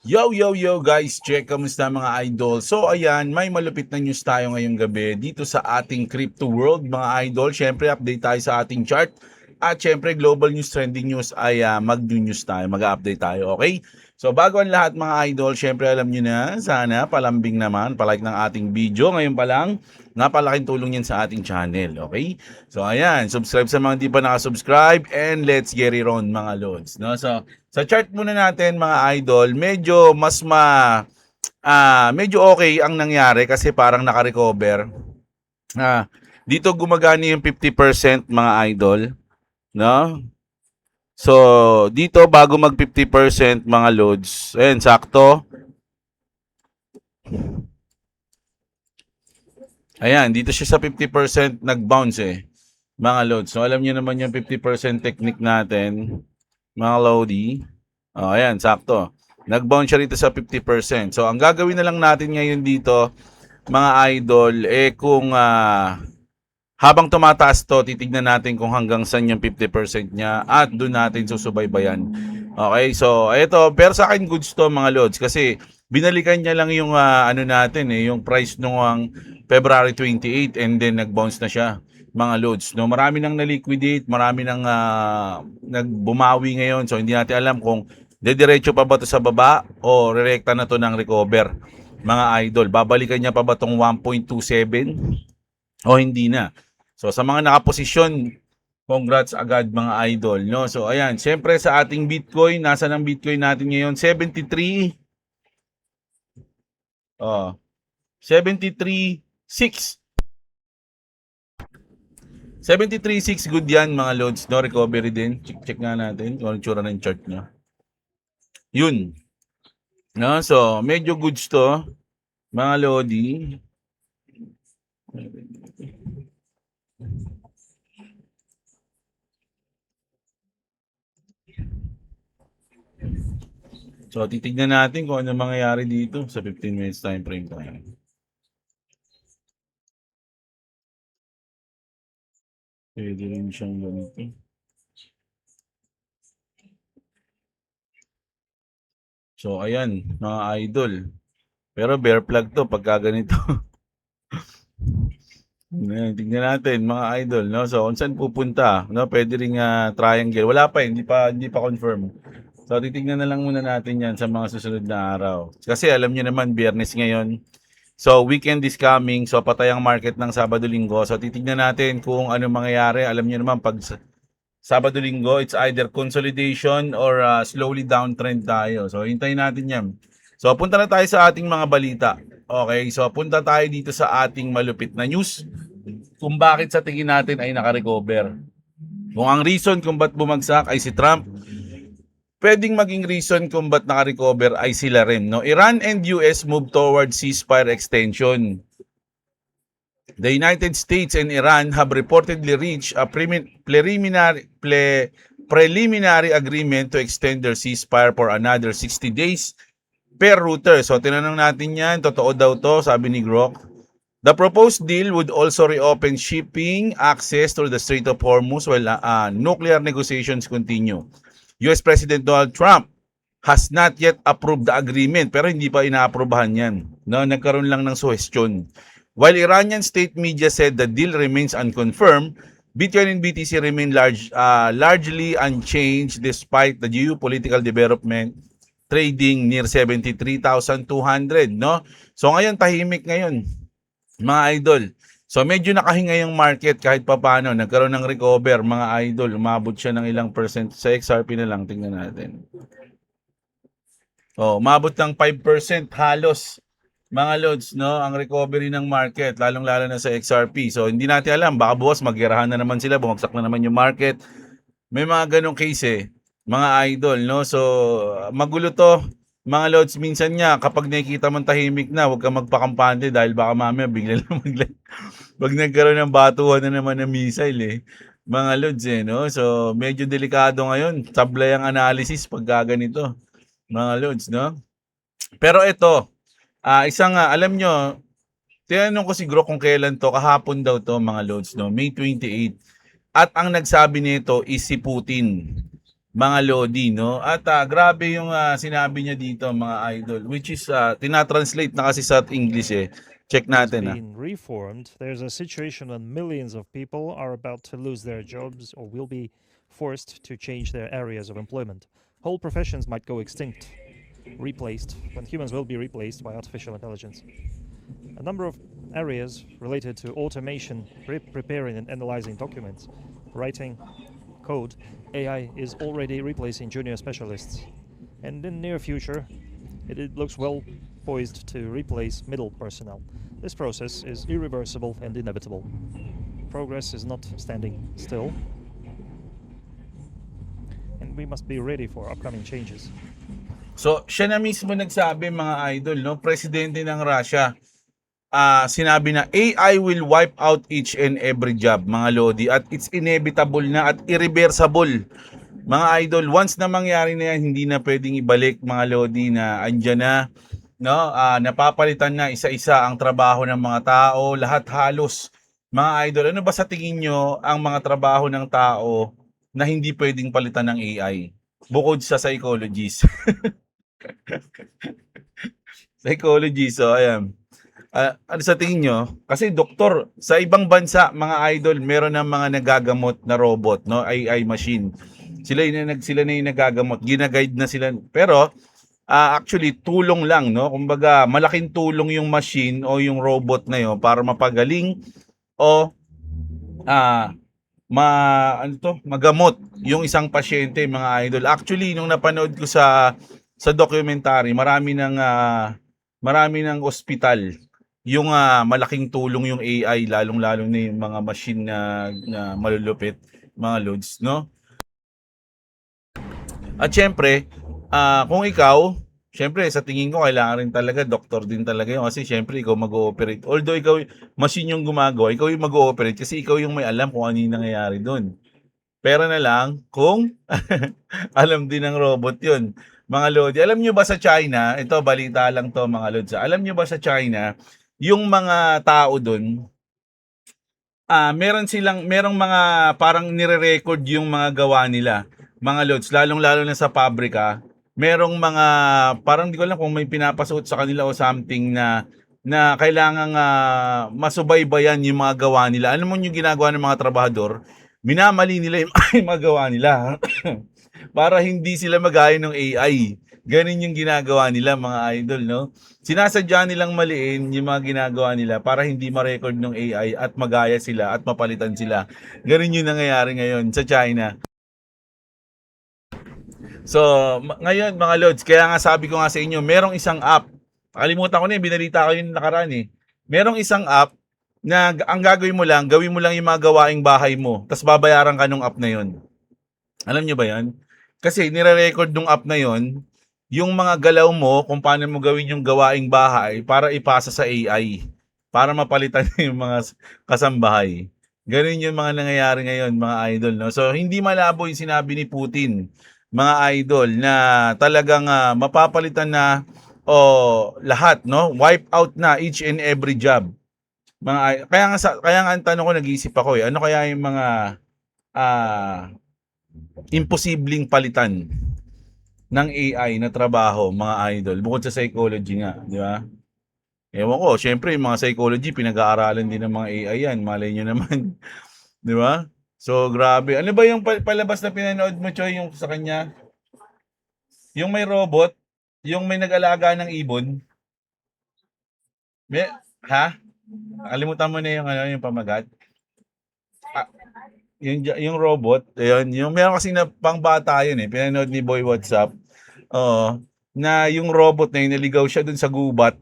Yo guys, check kamusta mga idol. So ayan, may malupit na news tayo ngayong gabi dito sa ating crypto world mga idol. Syempre update tayo sa ating chart. At syempre global news, trending news ay mag-news tayo, mag-update tayo, okay? So bago ang lahat mga idol, syempre alam nyo na, sana palambing naman, palike ng ating video. Ngayon pa lang, napalaking tulong yan sa ating channel, okay? So ayan, subscribe sa mga di pa nakasubscribe and let's get it on mga lods. No? So sa chart muna natin mga idol, medyo okay ang nangyari kasi parang naka-recover. Dito gumagana yung 50% mga idol, no? So, dito bago mag 50% mga loads, ayan, sakto. Ayan, dito siya sa 50% nag-bounce mga loads. So, alam niyo naman yung 50% technique natin, mga loady. Ayan, sakto. Nag-bounce siya rito sa 50%. So, ang gagawin na lang natin ngayon dito, mga idol, kung habang tumataas to, titignan natin kung hanggang saan yung 50% niya at doon natin susubaybayan. Okay, so ito, pero sa akin goods to mga lods kasi binalikan niya lang yung ano natin yung price nung February 28 and then nag-bounce na siya mga loads. No, marami nang na-liquidate, marami nang nagbumawi ngayon. So hindi natin alam kung dediretso pa ba to sa baba o rerekta na to ng recover. Mga idol, babalikan niya pa ba tong 1.27 o hindi na? So sa mga nakaposisyon, congrats agad mga idol, no? So ayan, syempre sa ating Bitcoin, nasa ng Bitcoin natin ngayon 73 73.6 73.6 good yan mga loads, no? Recovery din. Check nga natin kung ano tsura ng chart niya. Yun. No? So, medyo goods to, mga lodi. So, titignan natin kung ano mangyayari dito sa 15 minutes time frame tayo. Pwede rin siyang ganito. So, ayan, mga idol. Pero bear flag to pagka ganito. Tingnan natin mga idol, no? So, kung saan pupunta, no? Pwede ring triangle. Wala pa, hindi pa confirm. So, titingnan na lang muna natin 'yan sa mga susunod na araw. Kasi alam niyo naman, Biyernes ngayon. So, weekend is coming. So, patay ang market ng Sabado-Linggo. So, titingnan natin kung ano mangyayari. Alam niyo naman, pag Sabado-Linggo, it's either consolidation or slowly downtrend tayo. So, hintayin natin yan. So, punta na tayo sa ating mga balita. Okay, so punta tayo dito sa ating malupit na news kung bakit sa tingin natin ay naka-recover. Kung ang reason kung ba't bumagsak ay si Trump, pwedeng maging reason kung ba't naka-recover ay sila rin. No? Iran and US move toward ceasefire extension. The United States and Iran have reportedly reached a preliminary agreement to extend their ceasefire for another 60 days per router. So, tinanong natin yan, totoo daw to, sabi ni Grok. The proposed deal would also reopen shipping access through the Strait of Hormuz while nuclear negotiations continue. US President Donald Trump has not yet approved the agreement pero hindi pa inaaprobahan yan. No, nagkaroon lang ng suhestyon. While Iranian state media said the deal remains unconfirmed, Bitcoin and BTC remain largely unchanged despite the geopolitical development, trading near 73,200, no? So ngayon tahimik ngayon, mga idol. So medyo nakahinga yung market kahit papaano, nagkaroon ng recover mga idol, umabot siya ng ilang percent sa XRP na lang, tingnan natin. Umabot ng 5% halos mga loads, no, ang recovery ng market, lalong-lalo na sa XRP. So hindi natin alam, baka bukas maggerahan na naman sila, bumagsak na naman yung market. May mga ganong case mga idol, no? So magulo to, mga loads. Minsan nga kapag nakikita mong tahimik na, huwag kang magpakampante dahil baka mamaya bigla lang pag nagkaroon ng batuhan na naman ng missile mga loads no? So medyo delikado ngayon, sablay ang analysis pag ganito, mga loads, no? Pero ito, alam nyo, tinanong ko si Grok kung kailan to, kahapon daw to mga loads, no? May 28. At ang nagsabi nito is si Putin. mga Lodi, no? At grabe yung sinabi niya dito, mga idol, which is tinatranslate na kasi sa English eh. Check Has natin been reformed, there's a situation when millions of people are about to lose their jobs or will be forced to change their areas of employment. Whole professions might go extinct, replaced, when humans will be replaced by artificial intelligence. A number of areas related to automation, preparing and analyzing documents, writing code, AI is already replacing junior specialists. And in the near future, it looks well poised to replace middle personnel. This process is irreversible and inevitable. Progress is not standing still, and we must be ready for upcoming changes. So, siya na mismo nagsabi, mga idol, no? Presidente ng Russia, sinabi na AI will wipe out each and every job, mga Lodi, at it's inevitable na at irreversible. Mga idol, once na mangyari na yan, hindi na pwedeng ibalik, mga Lodi, na andyan na, no? Napapalitan na isa-isa ang trabaho ng mga tao, lahat halos. Mga idol, ano ba sa tingin nyo ang mga trabaho ng tao na hindi pwedeng palitan ng AI? Bukod sa psychologists. Psychology, so ayan. Ano sa tingin nyo? Kasi doktor, sa ibang bansa, mga idol, meron ng mga nagagamot na robot, no? AI machine. Sila na yung nagagamot, ginaguide na sila. Pero actually tulong lang, no? Kumbaga, malaking tulong yung machine o yung robot na yun para mapagaling o magamot yung isang pasyente, mga idol. Actually, nung napanood ko sa documentary, marami ng ospital yung malaking tulong yung AI, lalong-lalo na yung mga machine na malulupit, mga loads, no? At syempre, kung ikaw, syempre sa tingin ko kailangan rin talaga doktor din talaga yun kasi syempre ikaw mag-ooperate. Although ikaw machine yung gumagawa, ikaw yung mag-ooperate kasi ikaw yung may alam kung ano yung nangyayari doon. Pera na lang kung alam din ng robot yun. Mga Lodi, alam nyo ba sa China, ito balita lang to, mga Lods, alam nyo ba sa China, yung mga tao doon, merong mga parang nire-record yung mga gawa nila, mga Lods, lalong-lalo na sa pabrika, merong mga, parang di ko alam kung may pinapasuot sa kanila o something na kailangang masubaybayan yung mga gawa nila. Alam mo yung ginagawa ng mga trabahador, minamali nila yung mga gawa nila para hindi sila magaya ng AI. Ganun yung ginagawa nila, mga idol, no? Sinasadya nilang maliin yung mga ginagawa nila para hindi ma-record ng AI at magaya sila at mapalitan sila. Ganun yung nangyayari ngayon sa China. So, ngayon mga Lods, kaya nga sabi ko nga sa inyo, merong isang app. Nakalimutan ko na binalita ko yung nakaraan eh. Merong isang app na ang gagawin mo lang, gawin mo lang yung mga gawaing bahay mo, tapos babayaran ka nung app na yon. Alam nyo ba yan? Kasi nire-record nung app na yon yung mga galaw mo kung paano mo gawin yung gawaing bahay para ipasa sa AI para mapalitan yung mga kasambahay. Ganun yung mga nangyayari ngayon, mga idol, no? So hindi malabo yung sinabi ni Putin, mga idol, na talagang mapapalitan na lahat, no? Wipe out na each and every job. Kaya nga ang tanong ko, nag-iisip ako ano kaya yung mga imposibleng palitan ng AI na trabaho, mga idol, bukod sa psychology nga, di ba? Ewan ko, syempre yung mga psychology pinag-aaralan din ng mga AI yan, malay nyo naman. Di ba? So grabe. Ano ba yung palabas na pinanood mo, Choy, yung sa kanya? Yung may robot, yung may nag-alaga ng ibon. May, ha? Kalimutan mo na yung pamagat. Yung robot, ayun, yung meron kasi na pangbata yun eh, pinanood ni Boy WhatsApp. Oo, na yung robot na yun, naligaw siya dun sa gubat.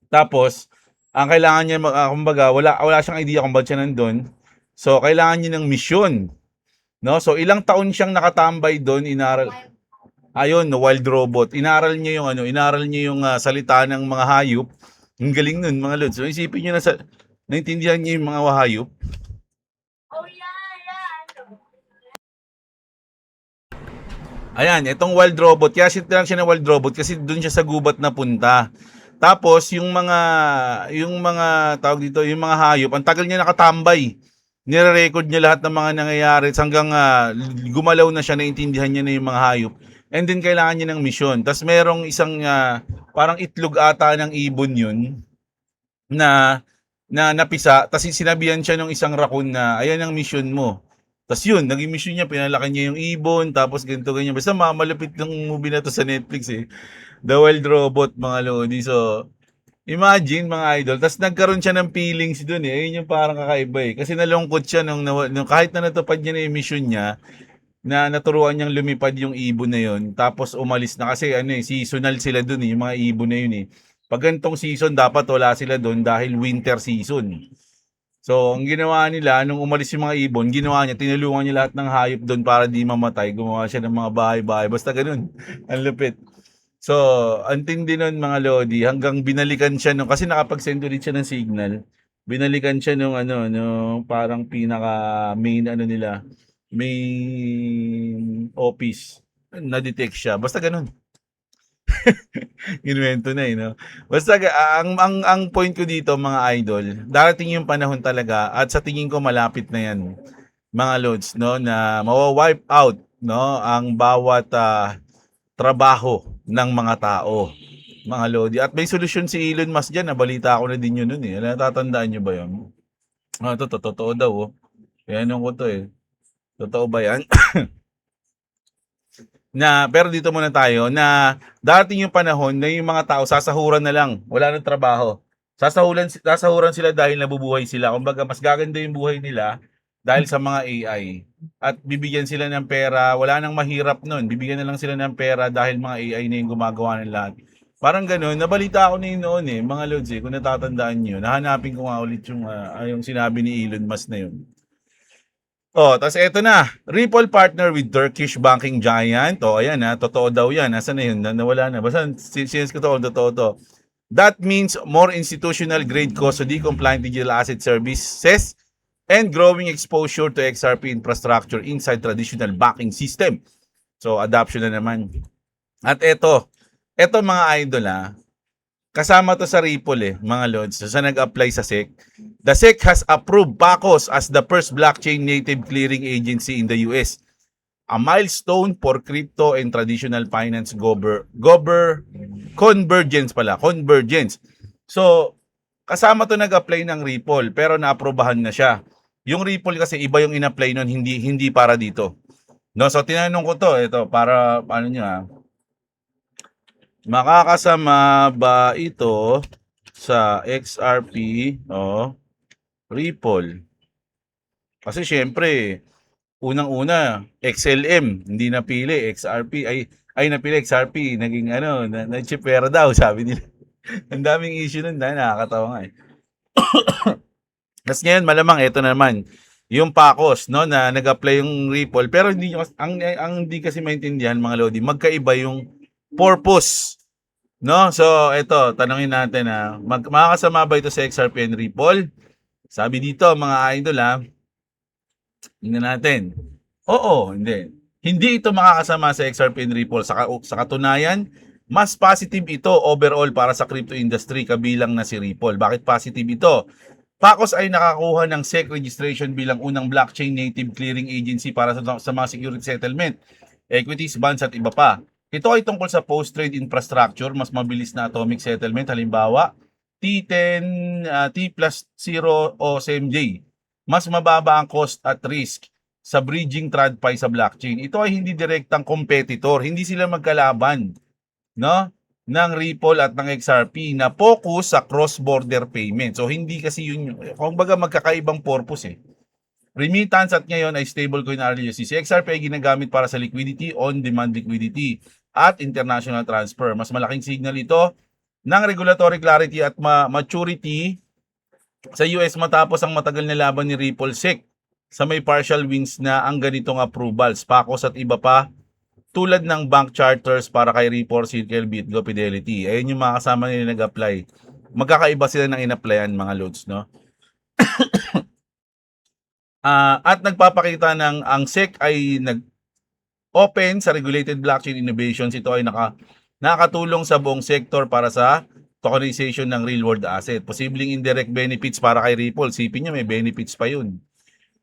Tapos, ang kailangan niya, kumbaga, wala siyang idea kung ba't siya nandun. So, kailangan niya ng misyon. No? So, ilang taon siyang nakatambay doon, inaral. Ayun, no, wild robot. Inaral niya yung salita ng mga hayop. Ang galing nun, mga lods. So, isipin niyo naintindihan niya yung mga hayop. Ayan, itong wild robot. Kaya lang siya ng wild robot kasi doon siya sa gubat na punta. Tapos yung mga tawag dito, yung mga hayop, ang tagal niya nakatambay. nire-record niya lahat ng mga nangyayari hanggang gumalaw na siya, naintindihan niya na yung mga hayop. And then kailangan niya ng mission. Tapos merong isang parang itlog ata ng ibon yun na napisa. Tapos sinabihan siya ng isang raccoon na ayan ang mission mo. Tapos yun, naging mission niya, pinalaki niya yung ibon, tapos ganito ganyan. Basta malupit ng movie na to sa Netflix eh. The Wild Robot, mga lodi. So, imagine mga idol, tapos nagkaroon siya ng feelings doon eh. Ayun yung parang kakaiba eh. Kasi nalungkot siya nung kahit na natupad niya na yung mission niya, na naturuan niyang lumipad yung ibon na yun, tapos umalis na kasi ano eh, seasonal sila doon eh, yung mga ibon na yun eh. Pag ganitong season, dapat wala sila doon dahil winter season. So, ang ginawa nila, nung umalis yung mga ibon, ginawa niya, tinulungan niya lahat ng hayop doon para di mamatay. Gumawa siya ng mga bahay-bahay. Basta ganun. Ang lupit. So, ang tindi nun mga lodi, hanggang binalikan siya nung, kasi nakapag-send ulit siya ng signal. Binalikan siya nung ano, nung parang pinaka main ano nila, main office. Na-detect siya. Basta ganun. Invento na eh, no? Basta ang point ko dito mga idol, darating yung panahon talaga at sa tingin ko malapit na yan mga lods, no, na mawa-wipe out, no, ang bawat trabaho ng mga tao, mga lodi. At may solusyon si Elon Musk diyan, nabalita ko na din yun noon eh. Natatandaan niyo ba 'yon? Ito totoo daw oh. Yan ko to eh. Totoo ba yan? Na pero dito muna tayo na darating yung panahon na yung mga tao sasahuran na lang, wala nang trabaho. Sasahuran sila dahil nabubuhay sila. Kumbaga mas gaganda yung buhay nila dahil sa mga AI. At bibigyan sila ng pera, wala nang mahirap nun. Bibigyan na lang sila ng pera dahil mga AI na yung gumagawa ng lahat. Parang gano'n, nabalita ako na yun noon eh, mga lods eh, kung natatandaan nyo, nahanapin ko nga ulit yung sinabi ni Elon Musk na yun. Oh, tapos eto na. Ripple partner with Turkish banking giant. Oh, ayan ha. Totoo daw yan. Nasaan na yun? Nawala na. Basta since ko to, totoo to. That means more institutional grade custody compliant digital asset services and growing exposure to XRP infrastructure inside traditional banking system. So, adoption na naman. At eto mga idol kasama to sa Ripple eh, mga lods. So, sa nag-apply sa SEC, the SEC has approved Paxos as the first blockchain native clearing agency in the US. A milestone for crypto and traditional finance convergence. So, kasama to nag-apply ng Ripple pero naaprobahan na siya. Yung Ripple kasi iba yung in-apply nun, hindi para dito. No, so tinanong ko to, ito para paano niya makakasama ba ito sa XRP o Ripple? Kasi syempre, unang-una, XLM, hindi napili, XRP, ay napili XRP, naging na-chipera daw, sabi nila. Ang daming issue nun, nakakatawa nga eh. Tapos ngayon, malamang, ito naman, yung Paxos, no, na nag-apply yung Ripple, pero hindi, ang hindi kasi maintindihan, mga lodi, magkaiba yung purpose. No? So, ito, tanongin natin makakasama ba ito sa XRP and Ripple? Sabi dito, mga idol tingnan natin. Oo, hindi. Hindi ito makakasama sa XRP and Ripple. Sa katunayan, mas positive ito overall para sa crypto industry kabilang na si Ripple. Bakit positive ito? Paxos ay nakakuha ng SEC registration bilang unang blockchain native clearing agency para sa mga security settlement, equities, bonds at iba pa. Ito ay tungkol sa post-trade infrastructure, mas mabilis na atomic settlement, halimbawa T10, T+0 o SMJ. Mas mababa ang cost at risk sa bridging TradFi sa blockchain. Ito ay hindi direktang competitor, hindi sila magkalaban, no, ng Ripple at ng XRP na focus sa cross-border payment. So hindi kasi yun, kumbaga magkakaibang purpose eh. Remittance at ngayon ay stablecoin RLUSD. Si XRP ay ginagamit para sa liquidity, on-demand liquidity at international transfer. Mas malaking signal ito ng regulatory clarity at maturity sa US matapos ang matagal na laban ni Ripple SEC sa may partial wins na ang ganitong approvals, Paxos at iba pa tulad ng bank charters para kay Ripple, Circle, BitGo, Fidelity. Ayun yung mga kasama nila nag-apply. Magkakaiba sila ng in-applyan, mga loads, no? At nagpapakita ng ang SEC ay nag-open sa regulated blockchain innovations. Ito ay nakatulong sa buong sector para sa tokenization ng real world asset. Posibleng indirect benefits para kay Ripple. Sipin nyo, may benefits pa yun.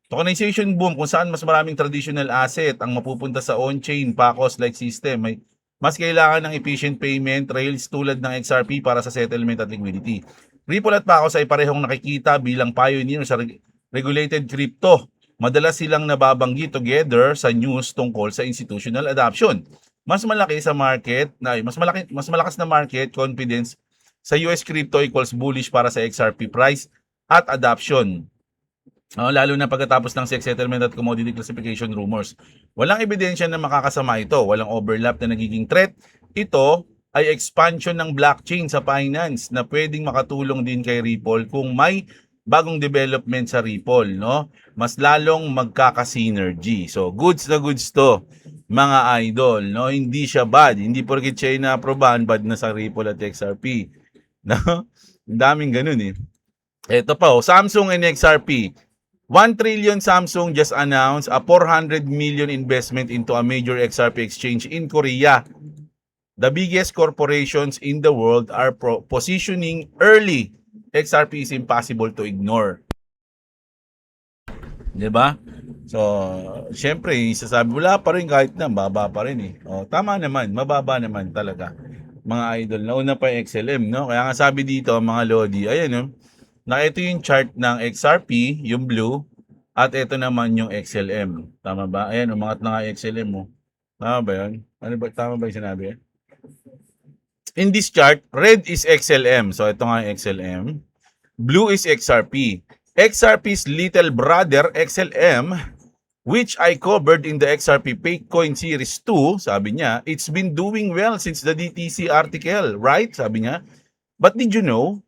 Tokenization boom kung saan mas maraming traditional asset ang mapupunta sa on-chain PACOS-like system. Mas kailangan ng efficient payment rails tulad ng XRP para sa settlement at liquidity. Ripple at PACOS ay parehong nakikita bilang pioneer sa regulated crypto. Madalas silang nababanggit together sa news tungkol sa institutional adoption. Mas malaki sa market, mas malakas na market confidence sa US crypto equals bullish para sa XRP price at adoption. Lalo na pagkatapos ng SEC settlement at commodity classification rumors. Walang ebidensya na makakasama ito, walang overlap na nagiging threat. Ito ay expansion ng blockchain sa finance na pwedeng makatulong din kay Ripple kung may bagong development sa Ripple, no? Mas lalong magkaka-synergy. So, goods na goods to, mga idol, no? Hindi siya bad. Hindi porket siya na-aprobahan, bad na sa Ripple at XRP. No? Ang daming ganun eh. Ito pa, Samsung and XRP. 1 trillion Samsung just announced a 400 million investment into a major XRP exchange in Korea. The biggest corporations in the world are positioning early. XRP is impossible to ignore. 'Di ba? So, syempre, isasabi wala pa rin kahit na baba pa rin eh. Tama naman, mababa naman talaga. Mga idol, nauna pa yung XLM, no? Kaya nga sabi dito, mga Lodi, ayan no, na ito yung chart ng XRP, yung blue, at ito naman yung XLM. Tama ba? Ayan, umangat na nga yung XLM mo. Tama ba yun? Tama ba yung sinabi? In this chart, red is XLM. So, ito nga yung XLM. Blue is XRP. XRP's little brother, XLM, which I covered in the XRP Fakecoin Series 2, sabi niya, it's been doing well since the DTC article, right? Sabi niya. But did you know,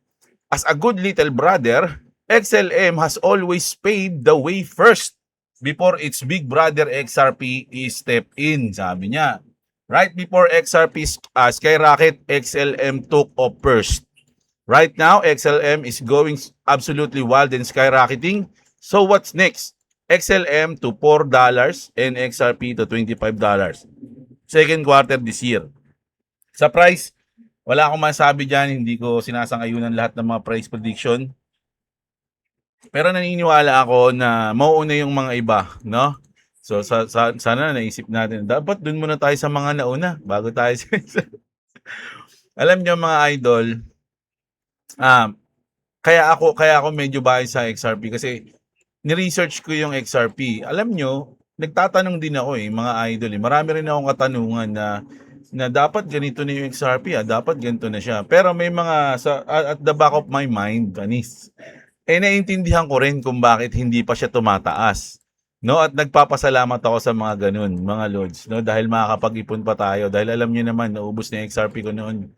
as a good little brother, XLM has always paved the way first before its big brother XRP stepped in, sabi niya. Right before XRP skyrocket, XLM took off first. Right now, XLM is going absolutely wild and skyrocketing. So what's next? XLM to $4 and XRP to $25. Second quarter this year. Sa price, wala akong masabi dyan, hindi ko sinasangayunan lahat ng mga price prediction. Pero naniniwala ako na mauuna yung mga iba, no? So sana naisip natin, dapat dun muna tayo sa mga nauna bago tayo alam niyo mga idol, kaya ako medyo bias sa XRP kasi ni-research ko yung XRP. Alam nyo, nagtatanong din ako mga idol. Marami rin akong katanungan na dapat ganito na yung XRP, dapat ganito na siya. Pero may mga, at the back of my mind, Anis, naiintindihan ko rin kung bakit hindi pa siya tumataas. No, at nagpapasalamat ako sa mga ganun, mga lods, no, dahil makakapag-ipon pa tayo. Dahil alam niyo naman, naubos na yung XRP ko noon.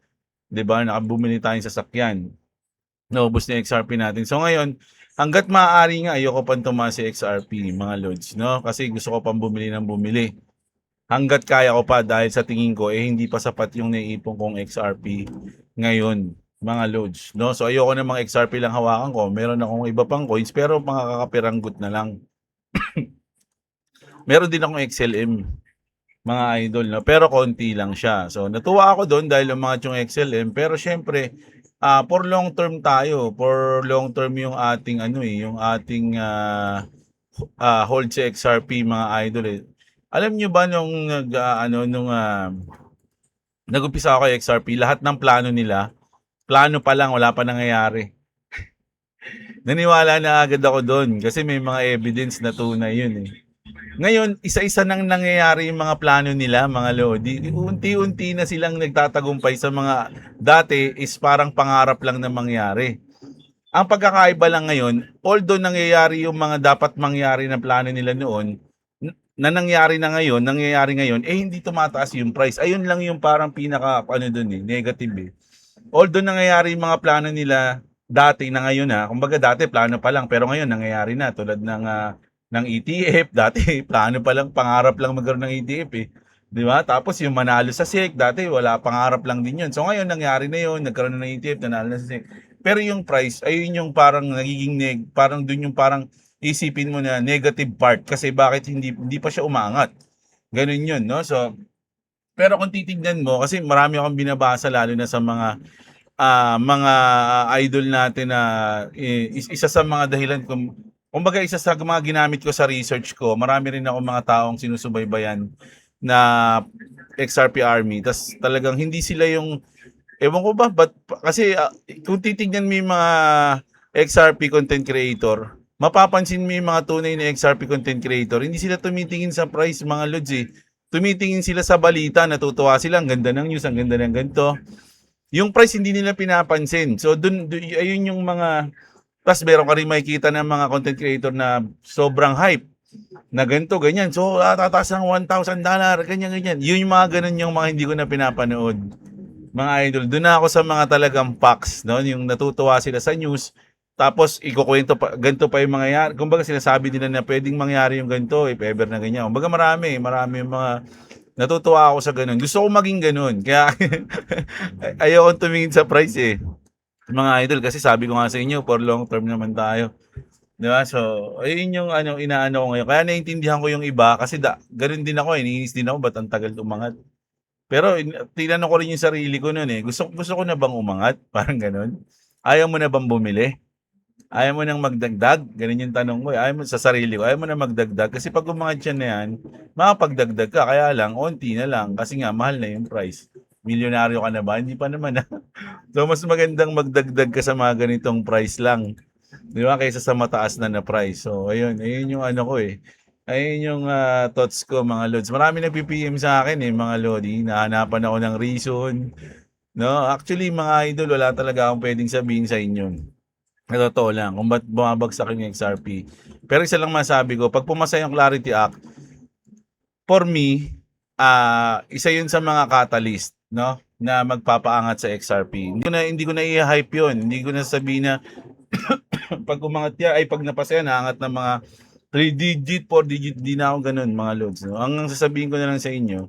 'Di ba? Nakabumili tayong sasakyan. Naubos na yung XRP natin. So ngayon, hangga't maaari nga, ayoko pang tumaas si XRP, mga lods, no? Kasi gusto ko pang bumili ng bumili. Hangga't kaya ko pa dahil sa tingin ko, hindi pa sapat yung naiipon kong XRP ngayon, mga lods, no? So ayoko namang XRP lang hawakan ko. Meron akong iba pang coins, pero mga kakapiranggut na lang. Meron din akong XLM, mga idol, no? Pero konti lang siya. So natuwa ako doon dahil umangat yung XLM, pero syempre, for long term tayo, for long term yung ating yung ating hold sa XRP, mga idol eh. Alam niyo ba nung nag-umpisa ako kay XRP, lahat ng plano nila, plano pa lang, wala pa nangyayari. Naniwala na agad ako doon kasi may mga evidence na tunay yun eh. Ngayon, isa-isa nang nangyayari yung mga plano nila, mga lodi. Unti-unti na silang nagtatagumpay sa mga dati is parang pangarap lang na mangyari. Ang pagkakaiba lang ngayon, although nangyayari yung mga dapat mangyari na plano nila noon, na nangyayari ngayon, hindi tumataas yung price. Ayun lang yung parang pinaka, negative eh. Although nangyayari yung mga plano nila dati na ngayon kumbaga dati plano pa lang, pero ngayon nangyayari na tulad ng ETF, dati plano pa lang, pangarap lang magkaroon ng ETF eh. 'Di ba? Tapos yung manalo sa SEC, dati wala, pangarap lang din 'yun. So ngayon nangyari na 'yun, nagkaroon na ng ETF, nanalo na sa SEC. Pero yung price, ayun yung parang nagiging parang doon yung parang isipin mo na negative part kasi bakit hindi pa siya umaangat. Ganun 'yun, no? So pero kung titignan mo, kasi marami akong binabasa lalo na sa mga idol natin na isa sa mga dahilan kung kumbaga isa sa mga ginamit ko sa research ko, marami rin ako mga taong sinusubaybayan na XRP Army. Tas talagang hindi sila yung, ewan ko ba, kasi kung titignan mo yung mga XRP content creator, mapapansin mo yung mga tunay na XRP content creator, hindi sila tumitingin sa price mga lods eh. Tumitingin sila sa balita, natutuwa sila, ang ganda ng news, ang ganda ng ganito. Yung price hindi nila pinapansin. So ayun yung mga, plus meron ka rin makikita ng mga content creator na sobrang hype na ganito, ganyan. So, tataas ng $1,000, ganyan, ganyan. Yun yung mga ganun yung mga hindi ko na pinapanood. Mga idol, doon na ako sa mga talagang facts, no? Yung natutuwa sila sa news, tapos ikukwento pa, ganito pa yung mangyayari. Kumbaga sinasabi nila na pwedeng mangyari yung ganito, if ever na ganyan. Kumbaga marami yung mga natutuwa ako sa ganun. Gusto ko maging ganun. Kaya ayoko tumingin sa price eh. Mga idol, kasi sabi ko nga sa inyo, for long term naman tayo. Di ba? So, ayun yung inaano ko ngayon. Kaya naiintindihan ko yung iba kasi ganun din ako, iniinis din ako, ba't ang tagal umangat. Pero tinanong ko rin yung sarili ko noon eh. Gusto ko na bang umangat? Parang ganun. Ayaw mo na bang bumili? Ayaw mo nang magdagdag? Ganun yung tanong ko. Ayaw mo sa sarili ko. Ayaw mo na magdagdag. Kasi pag umangat yan na yan, makapagdagdag ka. Kaya lang, onti na lang. Kasi nga, mahal na yung price. Milyonaryo ka na ba? Hindi pa naman. So, mas magandang magdagdag ka sa mga ganitong price lang. Di ba? Kaysa sa mataas na price. So, ayun yung ano ko eh. Ayun yung thoughts ko mga lods. Marami nagpi-PM sa akin eh, mga lodi. Nahanapan ako ng reason. No? Actually, mga idol, wala talaga akong pwedeng sabihin sa inyo. Na totoo lang, kung ba't bumabagsak yung XRP. Pero isa lang masabi ko, pag pumasa yung Clarity Act, for me, isa yun sa mga catalyst, no? Na magpapaangat sa XRP. Hindi ko na i-hype yun. Hindi ko na sabihin na pag umangat yan, ay pag napasa yan, naangat ng mga 3 digit, 4 digit, di na ako ganun mga lods. No? Ang sasabihin ko na lang sa inyo,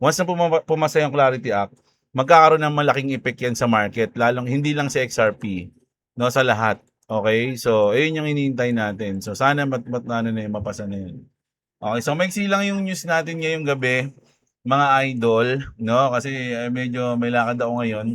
once na pumasa yung Clarity Act, magkakaroon ng malaking effect yan sa market, lalong hindi lang sa XRP, no, sa lahat. Okay? So, ayun yung hinihintay natin. So, sana mapasa na yun. Okay, so maiksi lang yung news natin ngayong gabi, mga idol, no? Kasi medyo may lakad ako ngayon.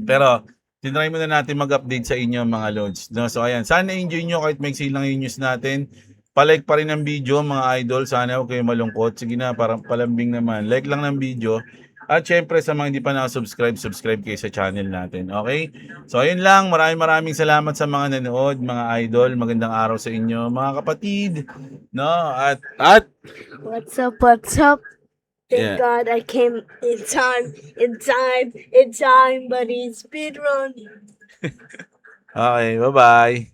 Pero tinry muna natin mag-update sa inyo mga lods. No? So ayan, sana enjoy nyo kahit maiksi lang yung news natin. Palike pa rin ang video mga idol. Sana huwag kayo malungkot. Sige na, parang palambing naman. Like lang ng video. At syempre sa mga hindi pa nakasubscribe, subscribe kayo sa channel natin. Okay? So ayun lang. Maraming salamat sa mga nanood, mga idol. Magandang araw sa inyo, mga kapatid. No? At What's up? What's up? Yeah. Thank God I came in time, but he's speedrun. Okay, bye-bye.